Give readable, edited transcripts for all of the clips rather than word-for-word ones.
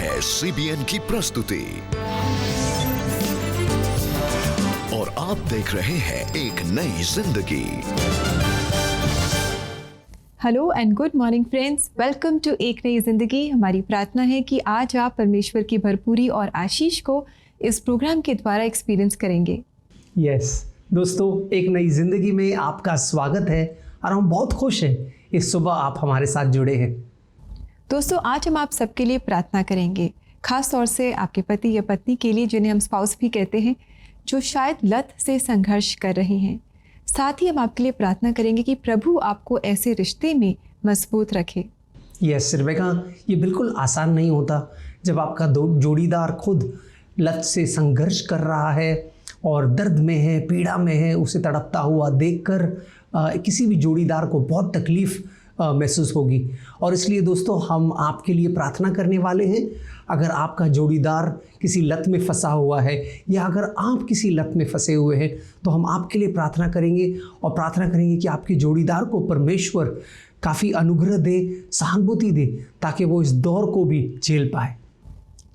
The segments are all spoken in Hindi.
है CBN की प्रस्तुति और आप देख रहे हैं एक नई जिंदगी। Hello and good morning friends, welcome to एक नई जिंदगी। हमारी प्रार्थना है कि आज आप परमेश्वर की भरपूरी और आशीष को इस प्रोग्राम के द्वारा एक्सपीरियंस करेंगे। यस दोस्तों, एक नई जिंदगी में आपका स्वागत है और हम बहुत खुश हैं इस सुबह आप हमारे साथ जुड़े हैं। दोस्तों, आज हम आप सबके लिए प्रार्थना करेंगे, खास तौर से आपके पति या पत्नी के लिए जिन्हें हम स्पाउस भी कहते हैं, जो शायद लत से संघर्ष कर रहे हैं। साथ ही हम आपके लिए प्रार्थना करेंगे कि प्रभु आपको ऐसे रिश्ते में मजबूत रखे। यस रेबेका, ये बिल्कुल आसान नहीं होता जब आपका जोड़ीदार खुद लत से संघर्ष कर रहा है और दर्द में है, पीड़ा में है। उसे तड़पता हुआ देखकर किसी भी जोड़ीदार को बहुत तकलीफ़ महसूस होगी। और इसलिए दोस्तों, हम आपके लिए प्रार्थना करने वाले हैं। अगर आपका जोड़ीदार किसी लत में फंसा हुआ है या अगर आप किसी लत में फंसे हुए हैं तो हम आपके लिए प्रार्थना करेंगे और प्रार्थना करेंगे कि आपके जोड़ीदार को परमेश्वर काफ़ी अनुग्रह दे, सहानुभूति दे, ताकि वो इस दौर को भी झेल पाए।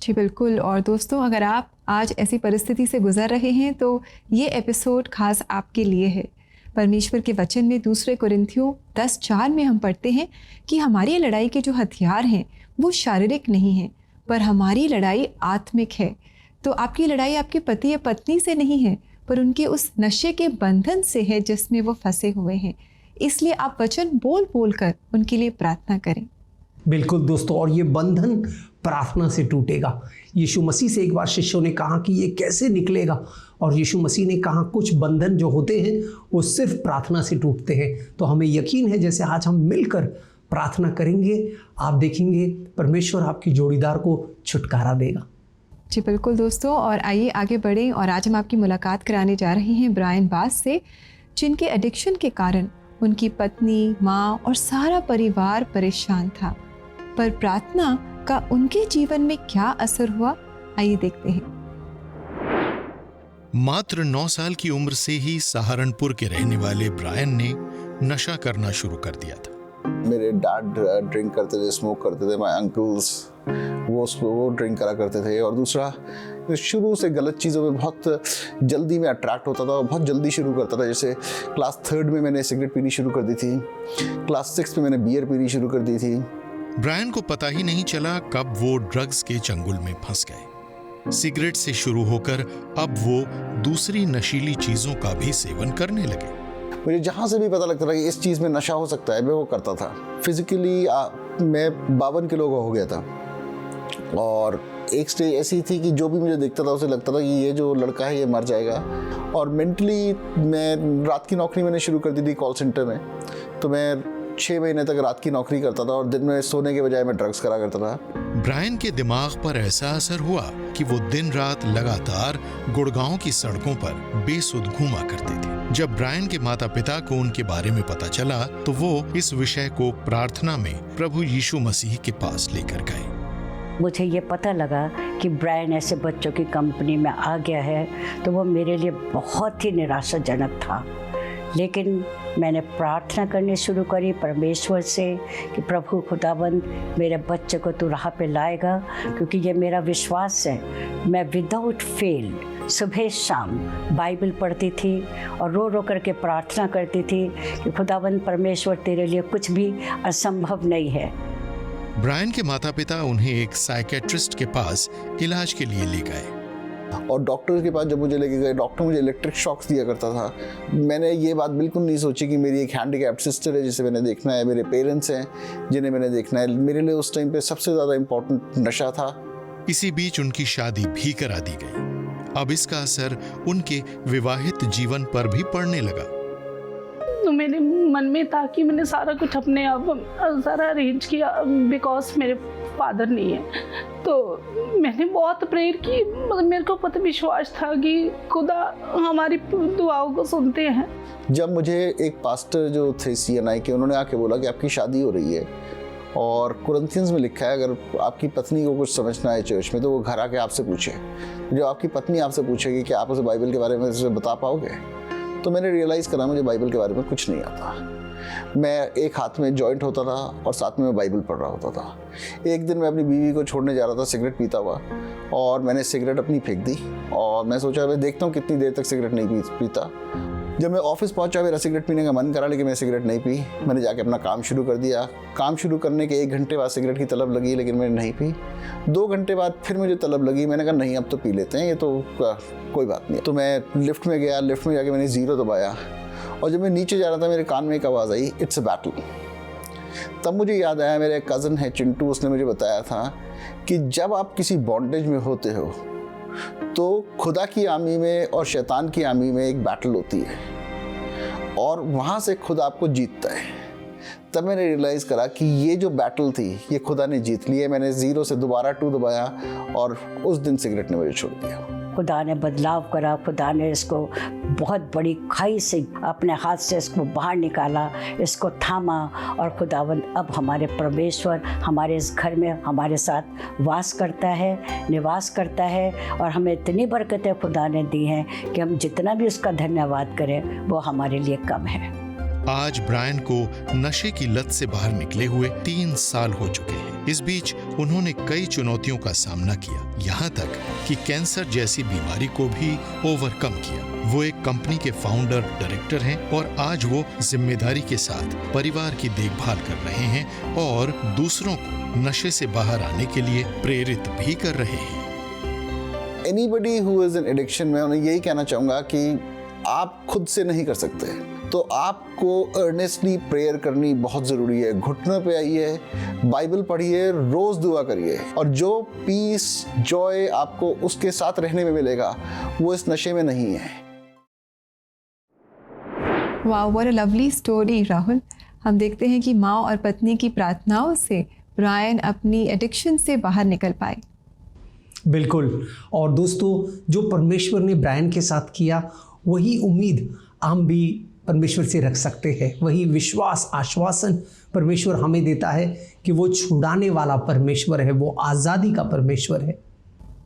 जी बिल्कुल। और दोस्तों, अगर आप आज ऐसी परिस्थिति से गुजर रहे हैं तो ये एपिसोड खास आपके लिए है। परमेश्वर के वचन में 2 कुरिन्थियों 10:4 में हम पढ़ते हैं कि हमारी लड़ाई के जो हथियार हैं वो शारीरिक नहीं हैं, पर हमारी लड़ाई आत्मिक है। तो आपकी लड़ाई आपके पति या पत्नी से नहीं है, पर उनके उस नशे के बंधन से है जिसमें वो फंसे हुए हैं। इसलिए आप वचन बोल बोल कर उनके लिए प्रार्थना करें। बिल्कुल दोस्तों, और ये बंधन प्रार्थना से टूटेगा। यीशु मसीह से एक बार शिष्यों ने कहा कि ये कैसे निकलेगा, और यीशु मसीह ने कहा कुछ बंधन जो होते हैं वो सिर्फ प्रार्थना से टूटते हैं। तो हमें यकीन है जैसे आज हम मिलकर प्रार्थना करेंगे, आप देखेंगे परमेश्वर आपकी जोड़ीदार को छुटकारा देगा। जी बिल्कुल दोस्तों, और आइए आगे बढ़ें। और आज हम आपकी मुलाकात कराने जा रहे हैं ब्रायन बास से, जिनके एडिक्शन के कारण उनकी पत्नी, माँ और सारा परिवार परेशान था। पर प्रार्थना का उनके जीवन में क्या असर हुआ, आइए देखते हैं। मात्र 9 साल की उम्र से ही सहारनपुर के रहने वाले ब्रायन ने नशा करना शुरू कर दिया था। मेरे डैड ड्रिंक करते थे, स्मोक करते थे, माय अंकल्स वो ड्रिंक करा करते थे। और दूसरा, शुरू से गलत चीज़ों में बहुत जल्दी में अट्रैक्ट होता था और बहुत जल्दी शुरू करता था। जैसे क्लास 3 में मैंने सिगरेट पीनी शुरू कर दी थी, क्लास 6 में मैंने बियर पीनी शुरू कर दी थी। ब्रायन को पता ही नहीं चला कब वो ड्रग्स के चंगुल में फंस गए। सिगरेट से शुरू होकर अब वो दूसरी नशीली चीजों का भी सेवन करने लगे। मुझे जहाँ से भी पता लगता था कि इस चीज़ में नशा हो सकता है, मैं वो करता था। फिजिकली मैं 52 किलो का हो गया था, और एक स्टेज ऐसी थी कि जो भी मुझे देखता था उसे लगता था कि ये जो लड़का है ये मर जाएगा। और मेंटली मैं रात की नौकरी मैंने शुरू कर दी थी कॉल सेंटर में, तो मैं 6 महीने तक रात की नौकरी करता था और दिन में सोने के बजाय मैं ड्रग्स करा करता था। ब्रायन के दिमाग पर ऐसा असर हुआ कि वो दिन रात लगातार गुड़गांव की सड़कों पर बेसुध घूमा करते थे। जब ब्रायन के माता पिता को उनके बारे में पता चला तो वो इस विषय को प्रार्थना में प्रभु यीशु मसीह के पास लेकर गए। मुझे ये पता लगा कि ब्रायन ऐसे बच्चों की कंपनी में आ गया है, तो वो मेरे लिए बहुत ही निराशाजनक था। लेकिन मैंने प्रार्थना करनी शुरू करी परमेश्वर से कि प्रभु खुदाबंद, मेरे बच्चे को तू राह पे लाएगा, क्योंकि ये मेरा विश्वास है। मैं विदाउट फेल सुबह शाम बाइबल पढ़ती थी और रो रो करके प्रार्थना करती थी कि खुदाबंद परमेश्वर, तेरे लिए कुछ भी असंभव नहीं है। ब्रायन के माता पिता उन्हें एक साइकेट्रिस्ट के पास इलाज के लिए ले गए, और डॉक्टर के पास जब मुझे लेके गए, डॉक्टर मुझे इलेक्ट्रिक शॉक्स दिया करता था। मैंने ये बात बिल्कुल नहीं सोची कि मेरी एक हैंडीकैप्ड सिस्टर है जिसे मैंने देखना है, मेरे पेरेंट्स हैं जिन्हें मैंने देखना है। मेरे लिए उस टाइम पे सबसे ज़्यादा इम्पोर्टेंट नशा था। इसी बीच उनकी शादी भी करा दी गई। अब इसका असर उनके विवाहित जीवन पर भी पड़ने लगा। तो मेरे मन में था कि मैंने सारा कुछ अपने आप सारा अरेंज किया, बिकॉज मेरे फादर नहीं है। तो मैंने बहुत प्रेयर की, मतलब मेरे को पता विश्वास था कि खुदा हमारी दुआओं को सुनते हैं। जब मुझे एक पास्टर जो थे CNI के, उन्होंने आके बोला कि आपकी शादी हो रही है और कुरिन्थियंस में लिखा है अगर आपकी पत्नी को कुछ समझना है चर्च में तो वो घर आके आपसे पूछे। जब आपकी पत्नी आपसे पूछेगी कि आप उसे बाइबल के बारे में उसे बता पाओगे, तो मैंने रियलाइज़ करा मुझे बाइबल के बारे में कुछ नहीं आता। मैं एक हाथ में जॉइंट होता था और साथ में मैं बाइबल पढ़ रहा होता था। एक दिन मैं अपनी बीवी को छोड़ने जा रहा था सिगरेट पीता हुआ, और मैंने सिगरेट अपनी फेंक दी और मैं सोचा मैं देखता हूँ कितनी देर तक सिगरेट नहीं पीता। जब मैं ऑफिस पहुंचा मेरा सिगरेट पीने का मन करा, लेकिन मैं सिगरेट नहीं पी। मैंने जाके अपना काम शुरू कर दिया। काम शुरू करने के 1 घंटे बाद सिगरेट की तलब लगी, लेकिन मैंने नहीं पी। 2 घंटे बाद फिर मुझे तलब लगी, मैंने कहा नहीं अब तो पी लेते हैं, ये तो कोई बात नहीं। तो मैं लिफ्ट में गया, लिफ्ट में जाके मैंने 0 दबाया, और जब मैं नीचे जा रहा था मेरे कान में एक आवाज़ आई, इट्स अ बैटल। तब मुझे याद आया, मेरे कज़न है चिंटू, उसने मुझे बताया था कि जब आप किसी बॉन्डेज में होते हो तो खुदा की आर्मी में और शैतान की आर्मी में एक बैटल होती है, और वहाँ से खुदा आपको जीतता है। तब मैंने रियलाइज़ करा कि ये जो बैटल थी ये खुदा ने जीत ली है। मैंने 0 से दोबारा 2 दबाया, और उस दिन सिगरेट ने मुझे छोड़ दिया। खुदा ने बदलाव करा, खुदा ने इसको बहुत बड़ी खाई से अपने हाथ से इसको बाहर निकाला, इसको थामा, और खुदावंद अब हमारे परमेश्वर हमारे इस घर में हमारे साथ वास करता है, निवास करता है, और हमें इतनी बरकतें खुदा ने दी हैं कि हम जितना भी उसका धन्यवाद करें वो हमारे लिए कम है। आज ब्रायन को नशे की लत से बाहर निकले हुए 3 साल हो चुके हैं। इस बीच उन्होंने कई चुनौतियों का सामना किया, यहाँ तक कि कैंसर जैसी बीमारी को भी ओवरकम किया। वो एक कंपनी के फाउंडर डायरेक्टर हैं, और आज वो जिम्मेदारी के साथ परिवार की देखभाल कर रहे हैं और दूसरों को नशे से बाहर आने के लिए प्रेरित भी कर रहे हैं। Anybody who is in addiction, मैं उन्हें यही कहना चाहूँगा कि आप खुद से नहीं कर सकते, तो आपको अर्नेस्टली प्रेयर करनी बहुत ज़रूरी है। घुटनों पे आइए, बाइबल पढ़िए, रोज़ दुआ करिए, और जो पीस जॉय आपको उसके साथ रहने में मिलेगा वो इस नशे में नहीं है। वाह, what a lovely story Rahul. हम देखते हैं कि माँ और पत्नी की प्रार्थनाओं से ब्रायन अपनी एडिक्शन से बाहर निकल पाए। बिल्कुल। और दोस्तों, जो परमेश्वर ने ब्रायन के साथ किया वही उम्मीद हम भी परमेश्वर से रख सकते हैं। वही विश्वास, आश्वासन परमेश्वर हमें देता है कि वो छुड़ाने वाला परमेश्वर है, वो आज़ादी का परमेश्वर है।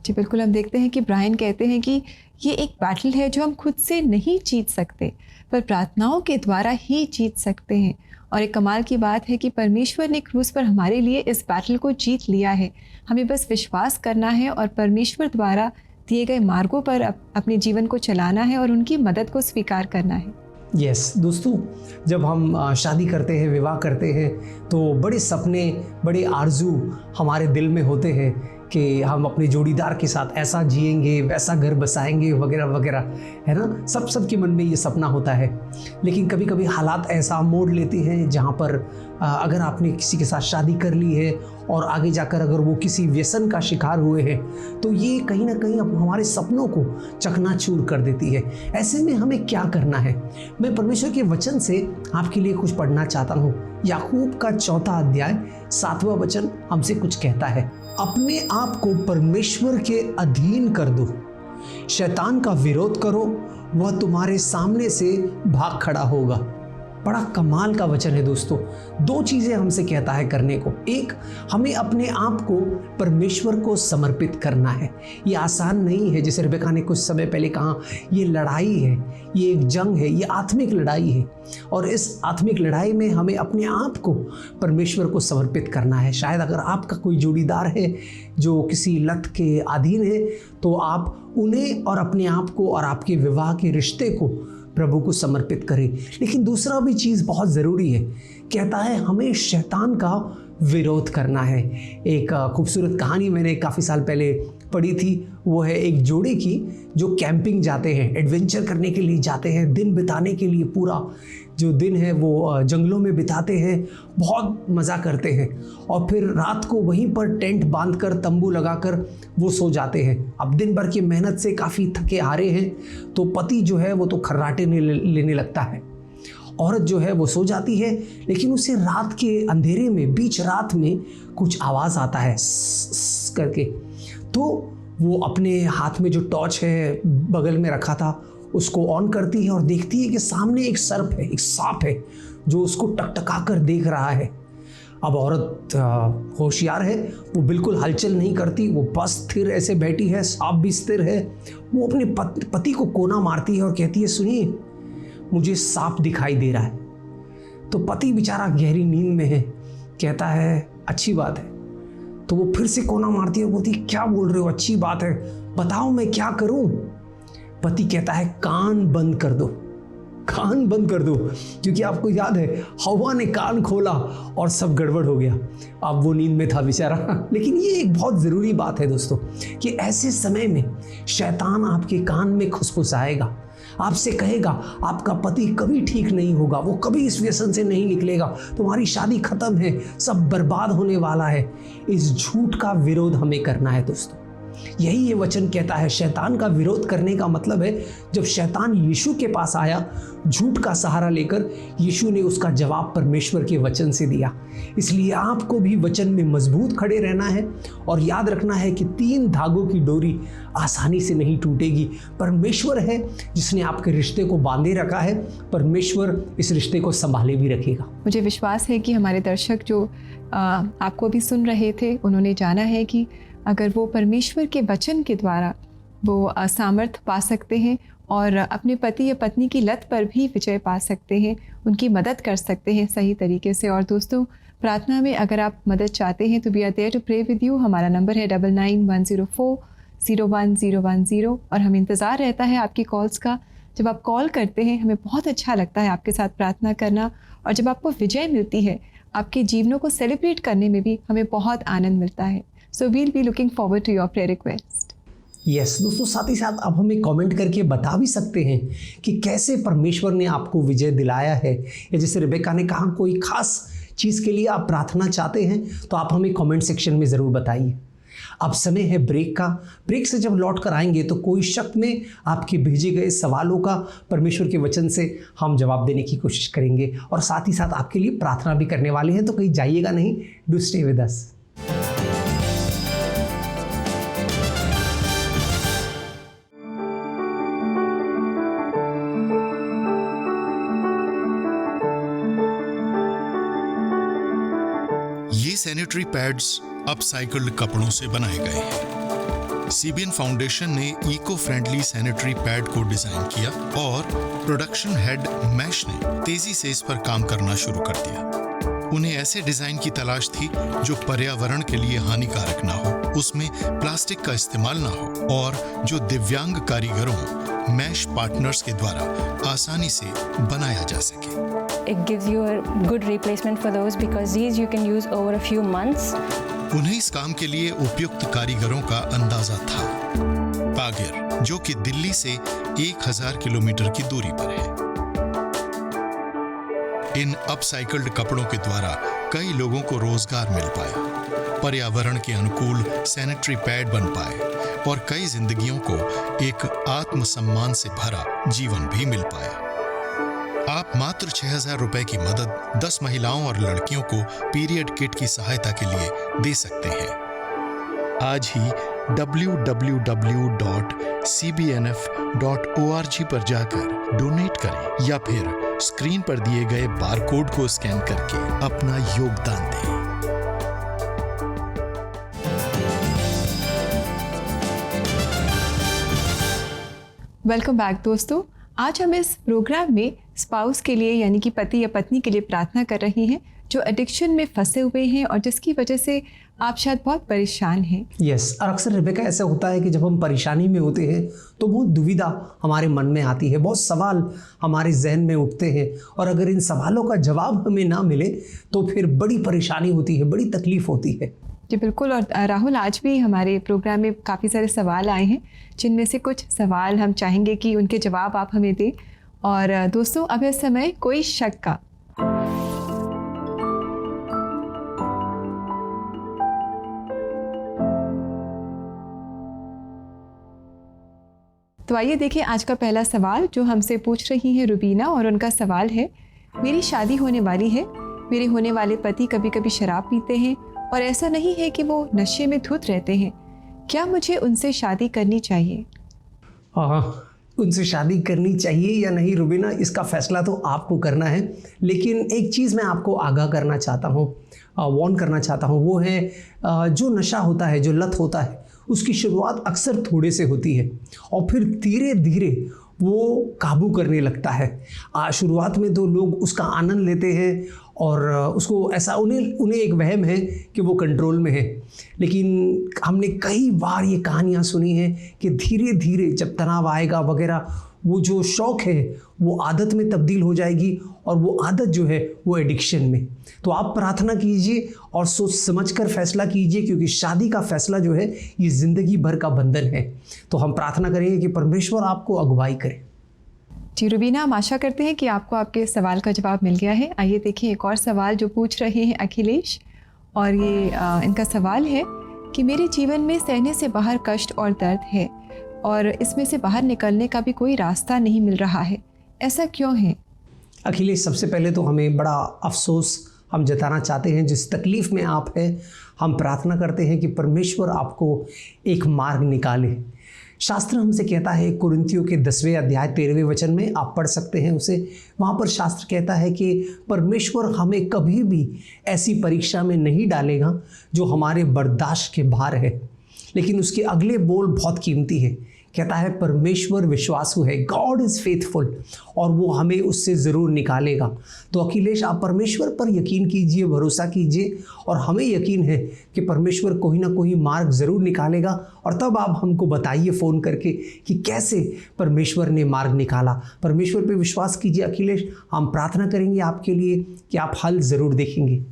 जी बिल्कुल। हम देखते हैं कि ब्रायन कहते हैं कि ये एक बैटल है जो हम खुद से नहीं जीत सकते, पर प्रार्थनाओं के द्वारा ही जीत सकते हैं। और एक कमाल की बात है कि परमेश्वर ने क्रूस पर हमारे लिए इस बैटल को जीत लिया है। हमें बस विश्वास करना है और परमेश्वर द्वारा दिए गए मार्गों पर अपने जीवन को चलाना है और उनकी मदद को स्वीकार करना है। यस दोस्तों, जब हम शादी करते हैं, विवाह करते हैं, तो बड़े सपने, बड़े आरजू हमारे दिल में होते हैं कि हम अपने जोड़ीदार के साथ ऐसा जिएंगे, वैसा घर बसाएंगे, वगैरह वगैरह, है ना। सबके मन में ये सपना होता है। लेकिन कभी कभी हालात ऐसा मोड़ लेते हैं जहाँ पर अगर आपने किसी के साथ शादी कर ली है और आगे जाकर अगर वो किसी व्यसन का शिकार हुए हैं, तो ये कहीं ना कहीं हमारे सपनों को चकनाचूर कर देती है। ऐसे में हमें क्या करना है? मैं परमेश्वर के वचन से आपके लिए कुछ पढ़ना चाहता हूँ। याकूब का 4 अध्याय 7वां वचन हमसे कुछ कहता है, अपने आप को परमेश्वर के अधीन कर दो, शैतान का विरोध करो, वह तुम्हारे सामने से भाग खड़ा होगा। बड़ा कमाल का वचन है दोस्तों। 2 चीज़ें हमसे कहता है करने को। एक, हमें अपने आप को परमेश्वर को समर्पित करना है। ये आसान नहीं है, जैसे रेबेका ने कुछ समय पहले कहा, ये लड़ाई है, ये एक जंग है, ये आत्मिक लड़ाई है, और इस आत्मिक लड़ाई में हमें अपने आप को परमेश्वर को समर्पित करना है। शायद अगर आपका कोई जोड़ीदार है जो किसी लत के अधीन है, तो आप उन्हें और अपने आप को और आपके विवाह के रिश्ते को प्रभु को समर्पित करें। लेकिन दूसरा भी चीज़ बहुत ज़रूरी है, कहता है हमें शैतान का विरोध करना है। एक खूबसूरत कहानी मैंने काफ़ी साल पहले पढ़ी थी, वो है एक जोड़े की जो कैंपिंग जाते हैं, एडवेंचर करने के लिए जाते हैं, दिन बिताने के लिए पूरा जो दिन है वो जंगलों में बिताते हैं, बहुत मज़ा करते हैं, और फिर रात को वहीं पर टेंट बांधकर, तंबू लगाकर वो सो जाते हैं। अब दिन भर की मेहनत से काफ़ी थके हारे हैं, तो पति जो है वो तो खर्राटे लेने लगता है, औरत जो है वो सो जाती है, लेकिन उसे रात के अंधेरे में, बीच रात में कुछ आवाज़ आता है स करके। तो वो अपने हाथ में जो टॉर्च है बगल में रखा था उसको ऑन करती है और देखती है कि सामने एक सर्प है, एक सांप है जो उसको टकटका कर देख रहा है। अब औरत होशियार है, वो बिल्कुल हलचल नहीं करती, वो बस स्थिर ऐसे बैठी है, सांप भी स्थिर है। वो अपने पति को कोना मारती है और कहती है, सुनिए, मुझे सांप दिखाई दे रहा है। तो पति बेचारा गहरी नींद में है, कहता है अच्छी बात है। तो वो फिर से कोना मारती है, बोलती क्या बोल रहे हो, अच्छी बात है, बताओ मैं क्या करूं। पति कहता है कान बंद कर दो, कान बंद कर दो, क्योंकि आपको याद है हवा ने कान खोला और सब गड़बड़ हो गया। अब वो नींद में था बेचारा। लेकिन ये एक बहुत ज़रूरी बात है दोस्तों कि ऐसे समय में शैतान आपके कान में खुसफुसाएगा, आपसे कहेगा आपका पति कभी ठीक नहीं होगा, वो कभी इस व्यसन से नहीं निकलेगा, तुम्हारी शादी खत्म है, सब बर्बाद होने वाला है। इस झूठ का विरोध हमें करना है दोस्तों। यही ये वचन कहता है। शैतान का विरोध करने का मतलब है जब शैतान यीशु के पास आया झूठ का सहारा लेकर, यीशु ने उसका जवाब परमेश्वर के वचन से दिया। इसलिए आपको भी वचन में मजबूत खड़े रहना है और याद रखना है कि 3 धागों की डोरी आसानी से नहीं टूटेगी। परमेश्वर है जिसने आपके रिश्ते को बांधे रखा है, परमेश्वर इस रिश्ते को संभाले भी रखेगा। मुझे विश्वास है कि हमारे दर्शक जो आपको अभी सुन रहे थे, उन्होंने जाना है कि अगर वो परमेश्वर के वचन के द्वारा वो सामर्थ्य पा सकते हैं और अपने पति या पत्नी की लत पर भी विजय पा सकते हैं, उनकी मदद कर सकते हैं सही तरीके से। और दोस्तों, प्रार्थना में अगर आप मदद चाहते हैं तो we are there to pray with you. हमारा नंबर है 9910401010 और हमें इंतज़ार रहता है आपकी कॉल्स का। जब आप कॉल करते हैं हमें बहुत अच्छा लगता है आपके साथ प्रार्थना करना, और जब आपको विजय मिलती है आपके जीवनों को सेलिब्रेट करने में भी हमें बहुत आनंद मिलता है। So we'll be looking forward to your prayer request. Yes दोस्तों, साथ ही साथ आप हमें कमेंट करके बता भी सकते हैं कि कैसे परमेश्वर ने आपको विजय दिलाया है, या जैसे रिबेका ने कहा कोई खास चीज़ के लिए आप प्रार्थना चाहते हैं तो आप हमें कमेंट सेक्शन में ज़रूर बताइए। अब समय है ब्रेक का। ब्रेक से जब लौट कर आएंगे तो कोई शक में आपके भेजे गए सवालों का परमेश्वर के वचन से हम जवाब देने की कोशिश करेंगे, और साथ ही साथ आपके लिए प्रार्थना भी करने वाले हैं। तो कहीं जाइएगा नहीं, do stay with us. Sanitary pads upcycled कपड़ों से बनाए गए हैं। सीबीएन फाउंडेशन ने इको फ्रेंडली सैनिटरी पैड को डिजाइन किया और प्रोडक्शन हेड मैश ने तेजी से इस पर काम करना शुरू कर दिया। उन्हें ऐसे डिजाइन की तलाश थी जो पर्यावरण के लिए हानिकारक ना हो, उसमें प्लास्टिक का इस्तेमाल ना हो और जो दिव्यांग कारीगरों मैश पार्टनर्स के द्वारा आसानी से बनाया जा सके। It gives you a good replacement for those because these you can use over a few months. उन्हें इस काम के लिए उपयुक्त कारीगरों का अंदाजा था। पागिर, जो कि दिल्ली से 1000 किलोमीटर की दूरी पर है। इन अपसाइक्ल्ड कपड़ों के द्वारा कई लोगों को रोजगार मिल पाया, पर्यावरण के अनुकूल सैनिटरी पैड बन पाए और कई जिंदगियों को एक आत्मसम्मान से भरा जीवन भी मिल पाया। आप मात्र 6000 रुपए की मदद 10 महिलाओं और लड़कियों को पीरियड किट की सहायता के लिए दे सकते हैं। आज ही www.cbnf.org पर जाकर डोनेट करें या फिर स्क्रीन पर दिए गए बारकोड को स्कैन करके अपना योगदान दें। वेलकम बैक दोस्तों। आज हम इस प्रोग्राम में स्पाउस के लिए यानी कि पति या पत्नी के लिए प्रार्थना कर रहे हैं जो एडिक्शन में फंसे हुए हैं और जिसकी वजह से आप शायद बहुत परेशान हैं। यस, और अक्सर रिबेका ऐसा होता है कि जब हम परेशानी में होते हैं तो बहुत दुविधा हमारे मन में आती है, बहुत सवाल हमारे जहन में उठते हैं, और अगर इन सवालों का जवाब हमें ना मिले तो फिर बड़ी परेशानी होती है, बड़ी तकलीफ होती है। जी बिल्कुल। और राहुल, आज भी हमारे प्रोग्राम में काफ़ी सारे सवाल आए हैं, जिनमें से कुछ सवाल हम चाहेंगे कि उनके जवाब आप हमें दें। और दोस्तों, अब इस समय कोई शक का तो आइए देखिए आज का पहला सवाल जो हमसे पूछ रही हैं रुबीना, और उनका सवाल है, मेरी शादी होने वाली है, मेरे होने वाले पति कभी कभी शराब पीते हैं और ऐसा नहीं है कि वो नशे में धुत रहते हैं, क्या मुझे उनसे शादी करनी चाहिए? उनसे शादी करनी चाहिए या नहीं रुबीना, इसका फैसला तो आपको करना है। लेकिन एक चीज़ मैं आपको आगाह करना चाहता हूँ, वार्न करना चाहता हूँ, वो है जो नशा होता है, जो लत होता है, उसकी शुरुआत अक्सर थोड़े से होती है और फिर धीरे धीरे वो काबू करने लगता है। शुरुआत में तो लोग उसका आनंद लेते हैं और उसको ऐसा उन्हें एक वहम है कि वो कंट्रोल में है, लेकिन हमने कई बार ये कहानियाँ सुनी हैं कि धीरे धीरे जब तनाव आएगा वगैरह, वो जो शौक़ है वो आदत में तब्दील हो जाएगी और वो आदत जो है वो एडिक्शन में। तो आप प्रार्थना कीजिए और सोच समझकर फैसला कीजिए, क्योंकि शादी का फैसला जो है ये ज़िंदगी भर का बंधन है। तो हम प्रार्थना करेंगे कि परमेश्वर आपको अगुवाई करे। जी रुबीना, हम आशा करते हैं कि आपको आपके सवाल का जवाब मिल गया है। आइए देखिए एक और सवाल जो पूछ रहे हैं अखिलेश, और ये इनका सवाल है कि मेरे जीवन में सहने से बाहर कष्ट और दर्द है और इसमें से बाहर निकलने का भी कोई रास्ता नहीं मिल रहा है, ऐसा क्यों है? अखिलेश, सबसे पहले तो हमें बड़ा अफसोस हम जताना चाहते हैं जिस तकलीफ़ में आप हैं। हम प्रार्थना करते हैं कि परमेश्वर आपको एक मार्ग निकाले। शास्त्र हमसे कहता है, कुरिन्थियों के 10वें अध्याय 13वें वचन में आप पढ़ सकते हैं उसे। वहाँ पर शास्त्र कहता है कि परमेश्वर हमें कभी भी ऐसी परीक्षा में नहीं डालेगा जो हमारे बर्दाश्त के बाहर है। लेकिन उसके अगले बोल बहुत कीमती है, कहता है परमेश्वर विश्वासु है, गॉड इज़ फेथफुल, और वो हमें उससे ज़रूर निकालेगा। तो अखिलेश, आप परमेश्वर पर यकीन कीजिए, भरोसा कीजिए, और हमें यकीन है कि परमेश्वर कोई ना कोई मार्ग ज़रूर निकालेगा। और तब आप हमको बताइए फ़ोन करके कि कैसे परमेश्वर ने मार्ग निकाला। परमेश्वर पे विश्वास कीजिए अखिलेश, हम प्रार्थना करेंगे आपके लिए कि आप हल ज़रूर देखेंगे।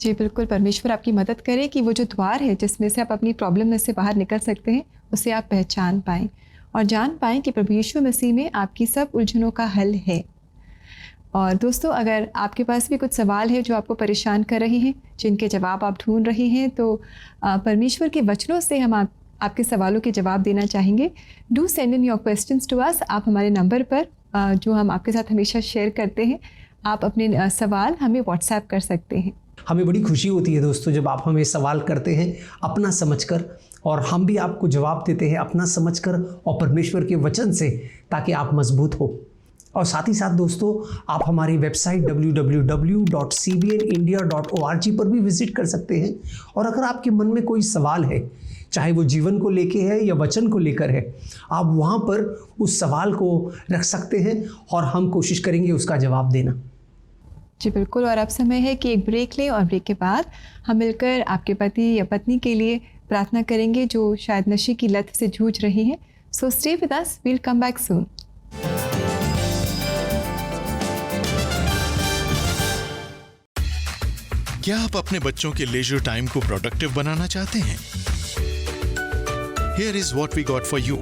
जी बिल्कुल, परमेश्वर आपकी मदद करे कि वो जो द्वार है जिसमें से आप अपनी प्रॉब्लम में से बाहर निकल सकते हैं, उसे आप पहचान पाएँ और जान पाएँ कि प्रभु यीशु मसीह में आपकी सब उलझनों का हल है। और दोस्तों, अगर आपके पास भी कुछ सवाल है जो आपको परेशान कर रहे हैं, जिनके जवाब आप ढूंढ रहे हैं, तो परमेश्वर के वचनों से हम आपके सवालों के जवाब देना चाहेंगे। Do send in your questions to us. आप हमारे नंबर पर जो हम आपके साथ हमेशा शेयर करते हैं, आप अपने सवाल हमें व्हाट्सएप कर सकते हैं। हमें बड़ी खुशी होती है दोस्तों जब आप हमें सवाल करते हैं अपना समझकर, और हम भी आपको जवाब देते हैं अपना समझकर और परमेश्वर के वचन से, ताकि आप मजबूत हो। और साथ ही साथ दोस्तों, आप हमारी वेबसाइट www.cbnindia.org पर भी विज़िट कर सकते हैं। और अगर आपके मन में कोई सवाल है, चाहे वो जीवन को लेके है या वचन को लेकर है, आप वहाँ पर उस सवाल को रख सकते हैं और हम कोशिश करेंगे उसका जवाब देना। जी बिल्कुल, और अब समय है कि एक ब्रेक लें और ब्रेक के बाद हम मिलकर आपके पति या पत्नी के लिए प्रार्थना करेंगे जो शायद नशे की लत से जूझ रही हैं। So stay with us, we'll come back soon. क्या आप अपने बच्चों के लेजर टाइम को प्रोडक्टिव बनाना चाहते हैं? Here is what we got for you,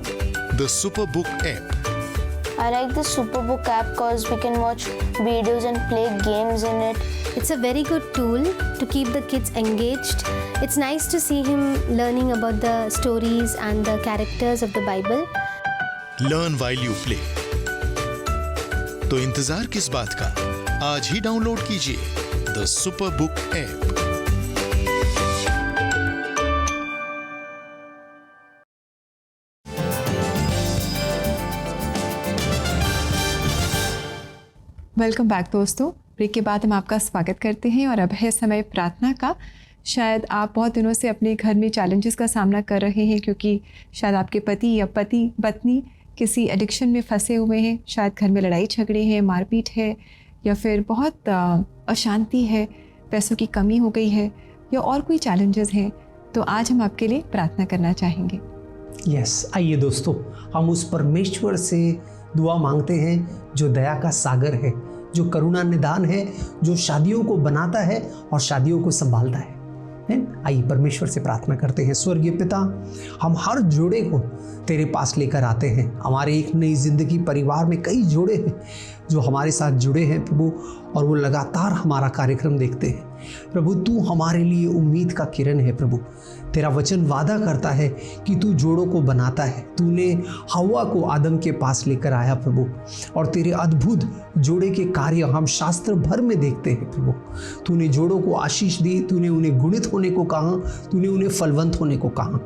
the Superbook app. I like the Superbook app because we can watch videos and play games in it. It's a very good tool to keep the kids engaged. It's nice to see him learning about the stories and the characters of the Bible. Learn while you play. तो इंतजार किस बात का? आज ही डाउनलोड कीजिए The Superbook app. Welcome back दोस्तों। ब्रेक के बाद हम आपका स्वागत करते हैं और अब है समय प्रार्थना का। शायद आप बहुत दिनों से अपने घर में चैलेंजेस का सामना कर रहे हैं, क्योंकि शायद आपके पति या पत्नी किसी एडिक्शन में फंसे हुए हैं। शायद घर में लड़ाई झगड़े हैं, मारपीट है, या फिर बहुत अशांति है, पैसों की कमी हो गई है, या और कोई चैलेंजेस हैं। तो आज हम आपके लिए प्रार्थना करना चाहेंगे। यस, आइए दोस्तों, हम उस परमेश्वर से दुआ मांगते हैं जो दया का सागर है, जो करुणा निदान है, जो शादियों को बनाता है और शादियों को संभालता है। आइए परमेश्वर से प्रार्थना करते हैं। स्वर्गीय पिता, हम हर जोड़े को तेरे पास लेकर आते हैं। हमारे एक नई जिंदगी परिवार में कई जोड़े हैं जो हमारे साथ जुड़े हैं प्रभु, और वो लगातार हमारा कार्यक्रम देखते हैं। प्रभु, तू हमारे लिए उम्मीद का किरण है प्रभु। तेरा वचन वादा करता है कि तू जोड़ों को बनाता है। तूने हव्वा को आदम के पास लेकर आया प्रभु, और तेरे अद्भुत जोड़े के कार्य हम शास्त्र भर में देखते हैं प्रभु। तूने जोड़ों को आशीष दी, तूने उन्हें गुणित होने को कहा, तूने उन्हें फलवंत होने को कहा,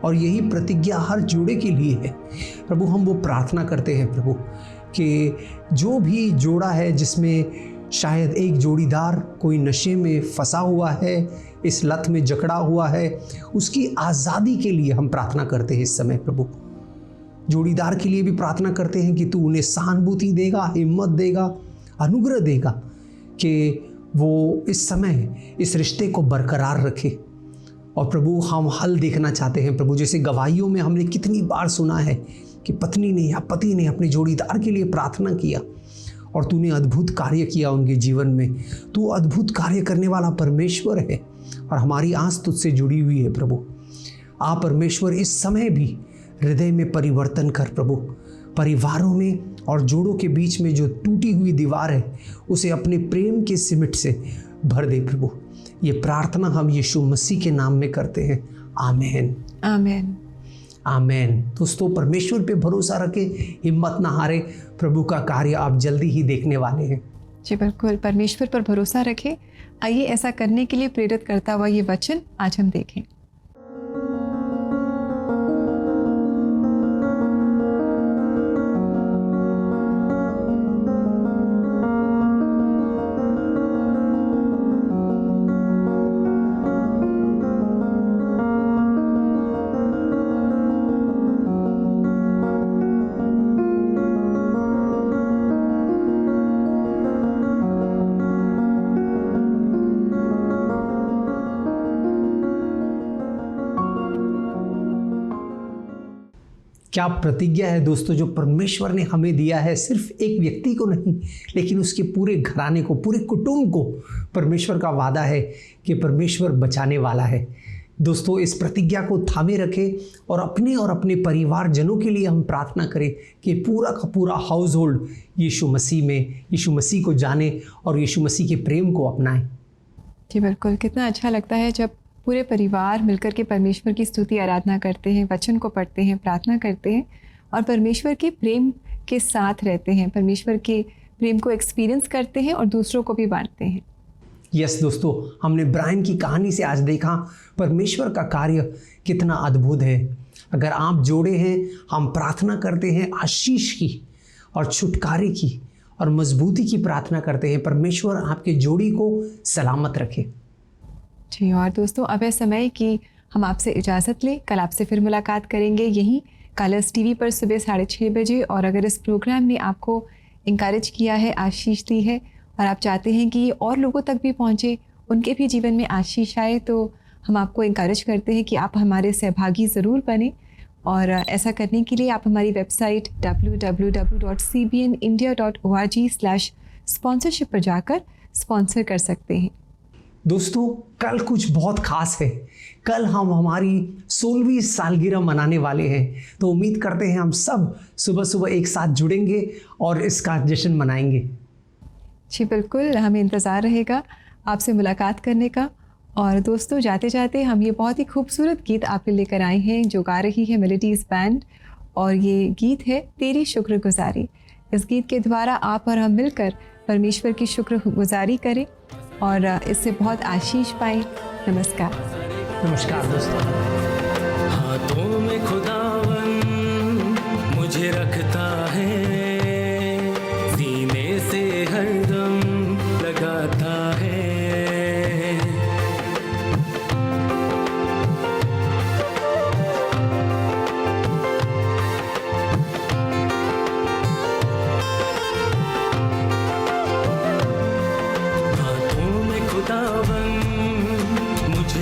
और यही प्रतिज्ञा हर जोड़े के लिए है प्रभु। हम वो प्रार्थना करते हैं प्रभु कि जो भी जोड़ा है जिसमें शायद एक जोड़ीदार कोई नशे में फंसा हुआ है, इस लत में जकड़ा हुआ है, उसकी आज़ादी के लिए हम प्रार्थना करते हैं इस समय प्रभु। जोड़ीदार के लिए भी प्रार्थना करते हैं कि तू उन्हें सहानुभूति देगा, हिम्मत देगा, अनुग्रह देगा कि वो इस समय इस रिश्ते को बरकरार रखे। और प्रभु हम हल देखना चाहते हैं प्रभु, जैसे गवाहियों में हमने कितनी बार सुना है कि पत्नी ने या पति ने अपने जोड़ीदार के लिए प्रार्थना किया और तूने अद्भुत कार्य किया उनके जीवन में। तू अद्भुत कार्य करने वाला परमेश्वर है और हमारी आस तुझसे जुड़ी हुई है प्रभु। आप परमेश्वर इस समय भी हृदय में परिवर्तन कर प्रभु, परिवारों में और जोड़ों के बीच में जो टूटी हुई दीवार है उसे अपने प्रेम के सिमट से भर दे प्रभु। ये प्रार्थना हम यीशु मसीह के नाम में करते हैं। आमीन आमीन आमीन। दोस्तों, परमेश्वर पे भरोसा रखें, हिम्मत ना हारे, प्रभु का कार्य आप जल्दी ही देखने वाले हैं। जी बिल्कुल, परमेश्वर पर भरोसा रखें। आइए ऐसा करने के लिए प्रेरित करता हुआ ये वचन आज हम देखें। क्या प्रतिज्ञा है दोस्तों जो परमेश्वर ने हमें दिया है, सिर्फ एक व्यक्ति को नहीं लेकिन उसके पूरे घराने को, पूरे कुटुंब को। परमेश्वर का वादा है कि परमेश्वर बचाने वाला है। दोस्तों, इस प्रतिज्ञा को थामे रखें और अपने परिवारजनों के लिए हम प्रार्थना करें कि पूरा का पूरा हाउस होल्ड यीशु मसीह को जाने और यीशु मसीह के प्रेम को अपनाएं। जी बिल्कुल, कितना अच्छा लगता है जब पूरे परिवार मिलकर के परमेश्वर की स्तुति आराधना करते हैं, वचन को पढ़ते हैं, प्रार्थना करते हैं और परमेश्वर के प्रेम के साथ रहते हैं, परमेश्वर के प्रेम को एक्सपीरियंस करते हैं और दूसरों को भी बांटते हैं। यस दोस्तों, हमने ब्रायन की कहानी से आज देखा परमेश्वर का कार्य कितना अद्भुत है। अगर आप जोड़े हैं, हम प्रार्थना करते हैं आशीष की और छुटकारे की और मजबूती की प्रार्थना करते हैं। परमेश्वर आपके जोड़ी को सलामत रखे। जी, और दोस्तों अब है समय कि हम आपसे इजाज़त लें। कल आपसे फिर मुलाकात करेंगे यहीं कलर्स टीवी पर सुबह 6:30 बजे। और अगर इस प्रोग्राम ने आपको इंकरेज किया है, आशीष दी है और आप चाहते हैं कि ये और लोगों तक भी पहुँचे, उनके भी जीवन में आशीष आए, तो हम आपको इंकरेज करते हैं कि आप हमारे सहभागी ज़रूर बने। और ऐसा करने के लिए आप हमारी वेबसाइट www.cbnindia.org/sponsorship पर जाकर स्पॉन्सर कर सकते हैं। दोस्तों, कल कुछ बहुत खास है। कल हम हमारी 16वीं सालगिरह मनाने वाले हैं, तो उम्मीद करते हैं हम सब सुबह सुबह एक साथ जुड़ेंगे और इसका जश्न मनाएंगे। जी बिल्कुल, हमें इंतज़ार रहेगा आपसे मुलाकात करने का। और दोस्तों, जाते जाते हम ये बहुत ही खूबसूरत गीत आपके लेकर आए हैं जो गा रही है मेलोडीज़ बैंड, और ये गीत है तेरी शुक्रगुजारी। इस गीत के द्वारा आप और हम मिलकर परमेश्वर की शुक्रगुजारी करें और इससे बहुत आशीष पाएं। नमस्कार। नमस्कार दोस्तों। हाथों में खुदावन मुझे रखता है, सीने से हरदम लगाता है।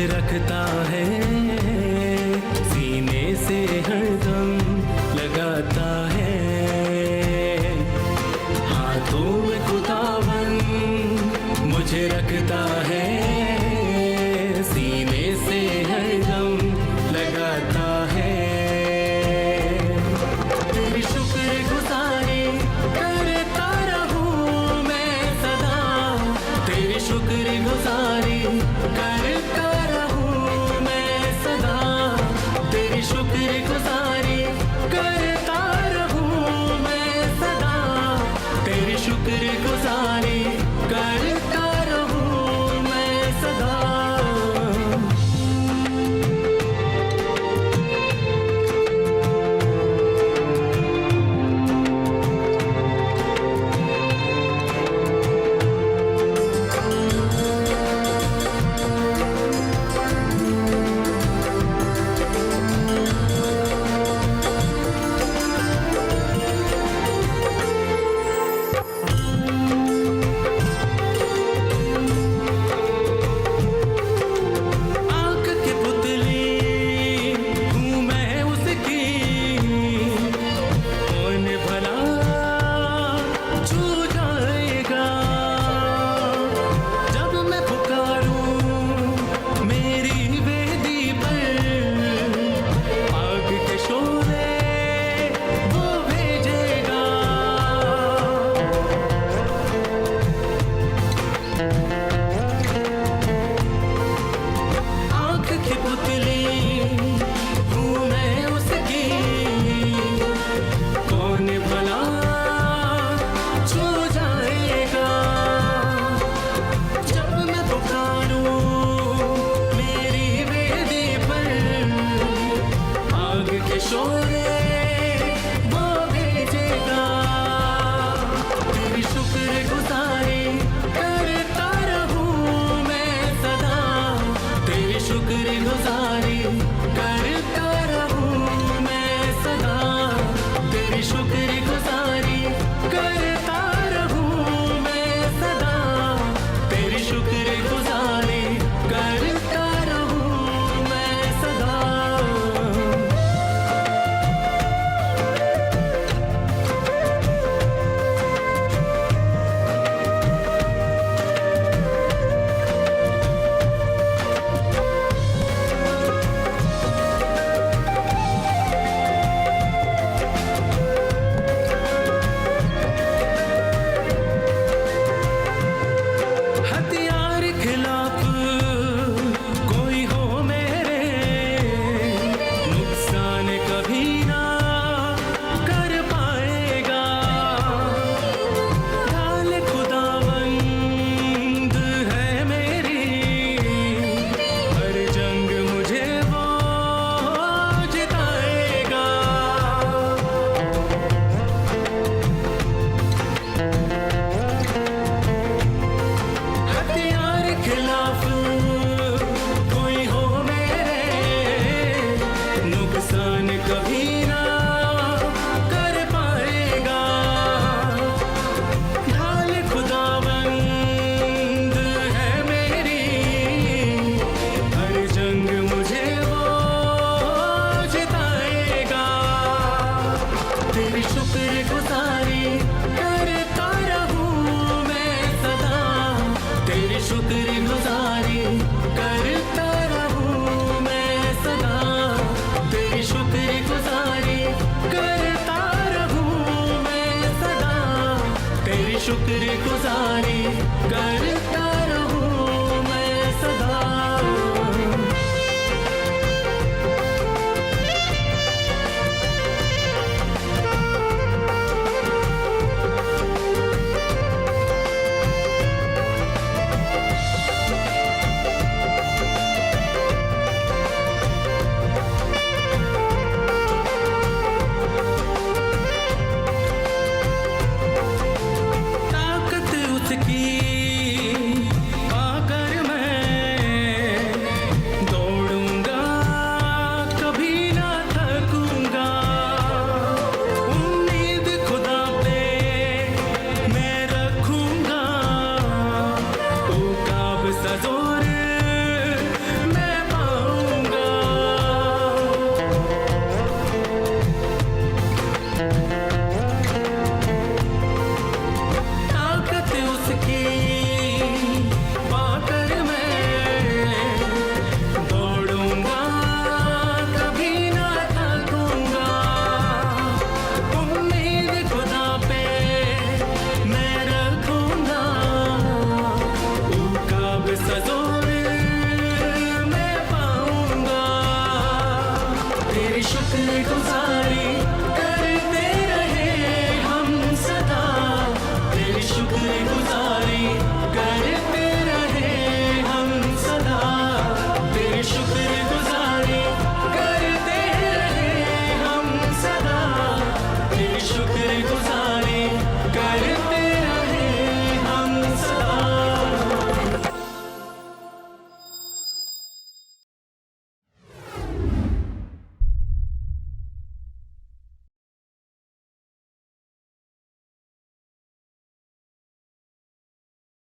रखता है, सीने से हरदम लगाता है। हाथों में खुदावन मुझे रखता है, सीने से हरदम लगाता है। तेरी शुक्रगुजारी करता रहूं मैं सदा, तेरी शुक्रगुजारी करता शुक्रगुजारी करता रहूं मैं सदा, तेरी शुक्रगुजारी करता रहूं मैं सदा। नजों